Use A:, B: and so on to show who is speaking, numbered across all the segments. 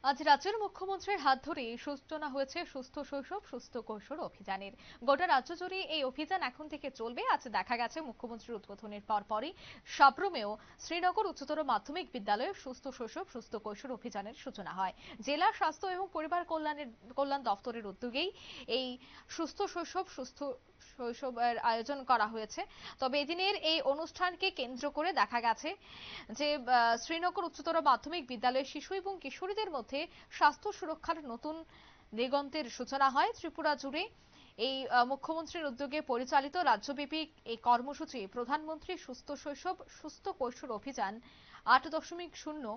A: আজ রাজ্যের মুখ্যমন্ত্রীর হাত ধরে সূচনা হয়েছে সুস্থ শৈশব সুস্থ কৈশোর অভিযানের। গোটা রাজ্য জুড়ে এই অভিযান এখন থেকে চলবে। আজ দেখা গেছে মুখ্যমন্ত্রীর উদ্বোধনের পরপরই সাব্রুমেও শ্রীনগর উচ্চতর মাধ্যমিক বিদ্যালয়ে সুস্থ শৈশব সুস্থ কৈশোর অভিযানের সূচনা হয়। জেলা স্বাস্থ্য এবং পরিবার কল্যাণ দপ্তরের উদ্যোগেই এই সুস্থ শৈশব সুস্থ শৈশবের আয়োজন করা হয়েছে। তবে এদিনের এই অনুষ্ঠানকে কেন্দ্র করে দেখা গেছে যে শ্রীনগর উচ্চতর মাধ্যমিক বিদ্যালয়ের শিশু এবং কিশোরীদের মধ্যে স্বাস্থ্য সুরক্ষার নতুন দিগন্তের সূচনা হয়। ত্রিপুরা জুড়ে এই মুখ্যমন্ত্রীর উদ্যোগে পরিচালিত রাজ্যব্যাপী এই কর্মসূচি প্রধানমন্ত্রী সুস্থ শৈশব সুস্থ কৈশোর অভিযান ৮.০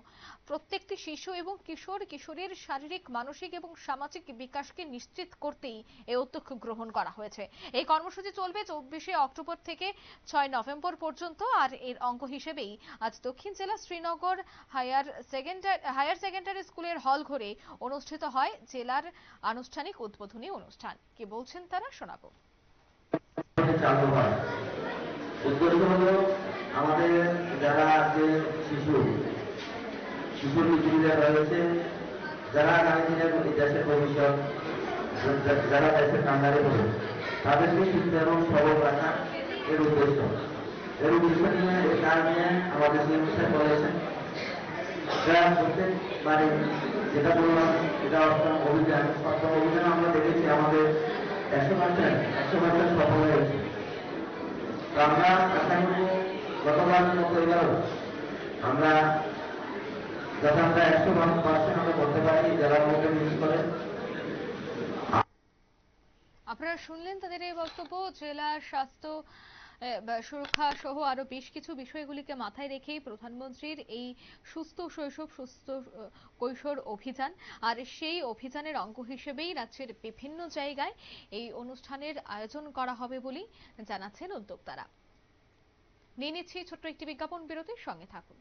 A: প্রত্যেকটি শিশু এবং কিশোর কিশোরীর শারীরিক মানসিক এবং সামাজিক বিকাশকে নিশ্চিত করতেই এই উদ্যোগ গ্রহণ করা হয়েছে। এই কর্মসূচি চলবে ২৪শে অক্টোবর থেকে ৬ নভেম্বর পর্যন্ত। আর এর অঙ্গ হিসেবেই আজ দক্ষিণ জেলা শ্রীনগর হায়ার সেকেন্ডারি স্কুলের হল ঘরে অনুষ্ঠিত হয় জেলার আনুষ্ঠানিক উদ্বোধনী অনুষ্ঠান। কি বলছেন তারা শোনাবো।
B: চালু হয়। উদ্দেশ্য হলো আমাদের যারা আছে শিশু কিশোরীরা রয়েছে, যারা আগামী দিনের দেশের ভবিষ্যৎ, যারা দেশের কান্ডারে হবে, তাদেরকে সুস্থ এবং সবল রাখা এর উদ্দেশ্য। এর উদ্দেশ্য নিয়ে এই কাজ নিয়ে আমাদের সিএমসি বলেছেন প্রত্যেক বাড়ি, যেটা বললাম এটা অষ্টম অভিযান আমরা দেখেছি আমাদের ১০০% সফল হয়েছে। আমরা আশা করব গতবারের মতো এবারও আমরা যাতে আমরা ১০০% আমরা করতে পারি জেলার মধ্যে মিস করে।
A: আপনারা শুনলেন তাদের এই বক্তব্য। জেলা স্বাস্থ্য সুরক্ষা সহ আরো বেশ কিছু বিষয়গুলিকে মাথায় রেখেই প্রধানমন্ত্রীর এই সুস্থ শৈশব সুস্থ কৈশোর অভিযান। আর সেই অভিযানের অঙ্গ হিসেবেই রাজ্যের বিভিন্ন জায়গায় এই অনুষ্ঠানের আয়োজন করা হবে বলেই জানাচ্ছেন উদ্যোক্তারা। নিয়ে নিচ্ছি ছোট্ট একটি বিজ্ঞাপন বিরতির সঙ্গে থাকুন।